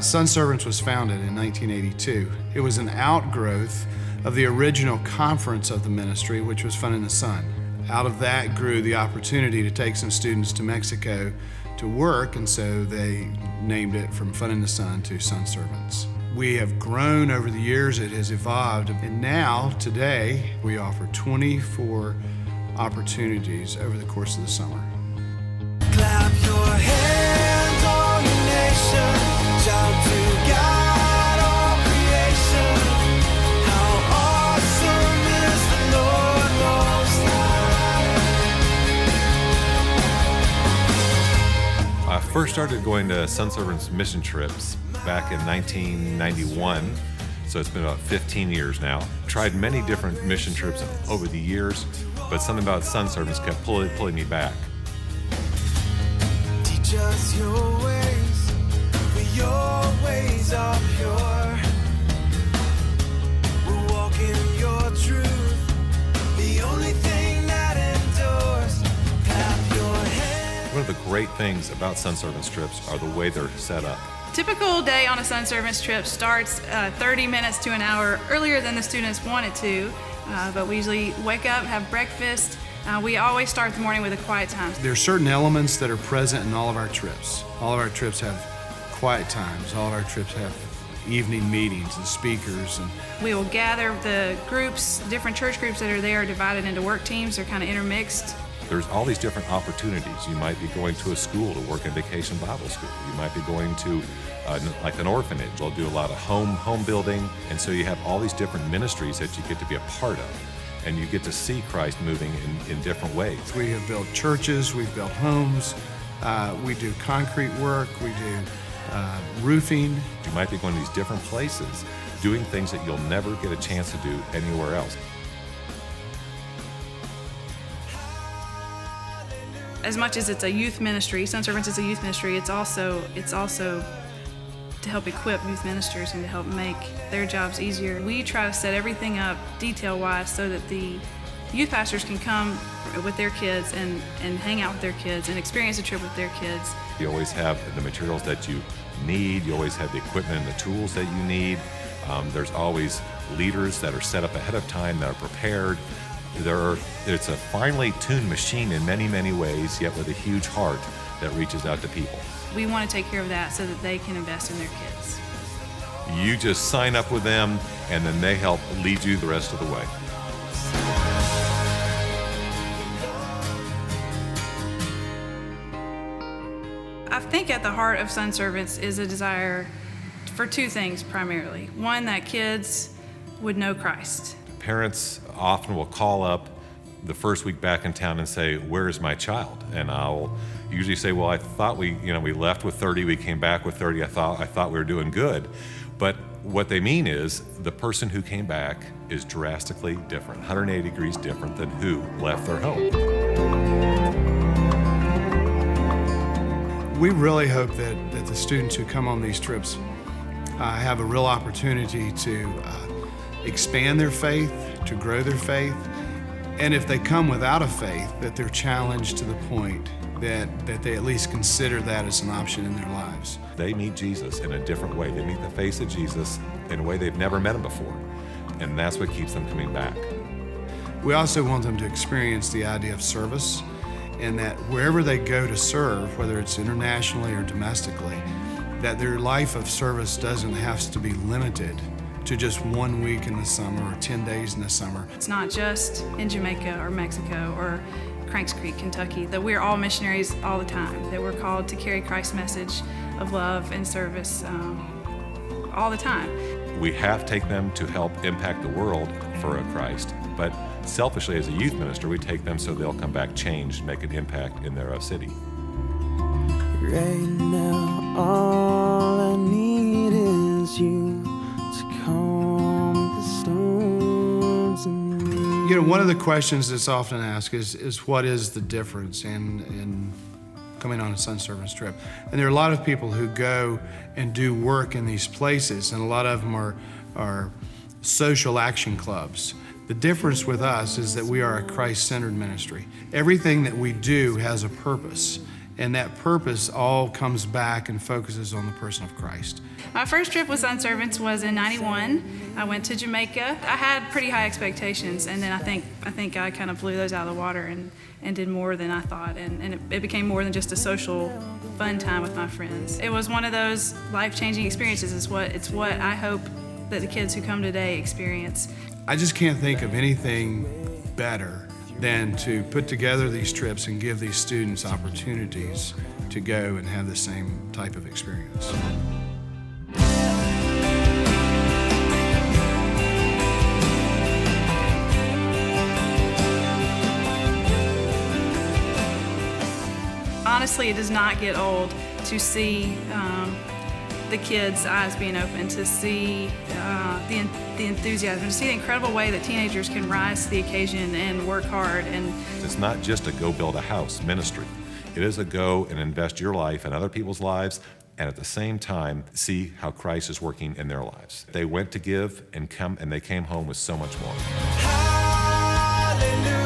Sun Servants was founded in 1982. It was an outgrowth of the original conference of the ministry, which was Fun in the Sun. Out of that grew the opportunity to take some students to Mexico to work, and so they named it from Fun in the Sun to Sun Servants. We have grown over the years, it has evolved, and now, today, we offer 24 opportunities over the course of the summer. Clap your hands, all you nation, shout to God, all creation. How awesome is the Lord Most High. I first started going to Sun Servants mission trips back in 1991, so it's been about 15 years now. Tried many different mission trips over the years, but something about Sun Servants kept pulling me back. Teach us your ways, for your ways are pure. We'll walk in your truth, the only thing that endures. Clap your hands. One of the great things about Sun Servants trips are the way they're set up. Typical day on a Sun Servants trip starts 30 minutes to an hour earlier than the students want it to, but we usually wake up, have breakfast. We always start the morning with a quiet time. There are certain elements that are present in all of our trips. All of our trips have quiet times. All of our trips have evening meetings and speakers. And We will gather the groups, different church groups that are there, divided into work teams. They're kind of intermixed. There's all these different opportunities. You might be going to a school to work in Vacation Bible School. You might be going to like an orphanage. They'll do a lot of home building. And so you have all these different ministries that you get to be a part of. And you get to see Christ moving in different ways. we have built churches, we've built homes, we do concrete work, we do roofing. You might be going to these different places, doing things that you'll never get a chance to do anywhere else. As much as it's a youth ministry, Sun Servants is a youth ministry, it's also to help equip youth ministers and to help make their jobs easier. We try to set everything up detail-wise so that the youth pastors can come with their kids and hang out with their kids and experience a trip with their kids. You always have the materials that you need. You always have the equipment and the tools that you need. There's always leaders that are set up ahead of time, that are prepared. It's a finely tuned machine in many, many ways, yet with a huge heart that reaches out to people. We want to take care of that so that they can invest in their kids. You just sign up with them, and then they help lead you the rest of the way. I think at the heart of Sun Servants is a desire for two things primarily. One, that kids would know Christ. Parents often will call up the first week back in town and say, "Where's my child?" And I'll usually say, "Well, I thought we left with 30, we came back with 30. I thought we were doing good." But what they mean is the person who came back is drastically different, 180 degrees different than who left their home. We really hope that the students who come on these trips have a real opportunity to expand their faith, to grow their faith, and if they come without a faith, that they're challenged to the point that they at least consider that as an option in their lives. They meet Jesus in a different way. They meet the face of Jesus in a way they've never met him before, and that's what keeps them coming back. We also want them to experience the idea of service, and that wherever they go to serve, whether it's internationally or domestically, that their life of service doesn't have to be limited to just 1 week in the summer or 10 days in the summer. It's not just in Jamaica or Mexico or Cranks Creek, Kentucky, that we're all missionaries all the time, that we're called to carry Christ's message of love and service all the time. We have to take them to help impact the world for a Christ, but selfishly as a youth minister, we take them so they'll come back changed, make an impact in their city. Right now, all I need is you to calm the storms in me. You know, one of the questions that's often asked is what is the difference in coming on a Sun Servants trip? And there are a lot of people who go and do work in these places, and a lot of them are social action clubs. The difference with us is that we are a Christ-centered ministry. Everything that we do has a purpose, And that purpose all comes back and focuses on the person of Christ. My first trip with Sun Servants was in '91. I went to Jamaica. I had pretty high expectations, and then I think I kind of blew those out of the water and did more than I thought, and it became more than just a social, fun time with my friends. It was one of those life-changing experiences. It's what I hope that the kids who come today experience. I just can't think of anything better than to put together these trips and give these students opportunities to go and have the same type of experience. Honestly, it does not get old to see the kids' eyes being open, to see the enthusiasm, to see the incredible way that teenagers can rise to the occasion and work hard. And It's not just a go build a house ministry. It is a go and invest your life in other people's lives, and at the same time, see how Christ is working in their lives. They went to give and they came home with so much more. Hallelujah.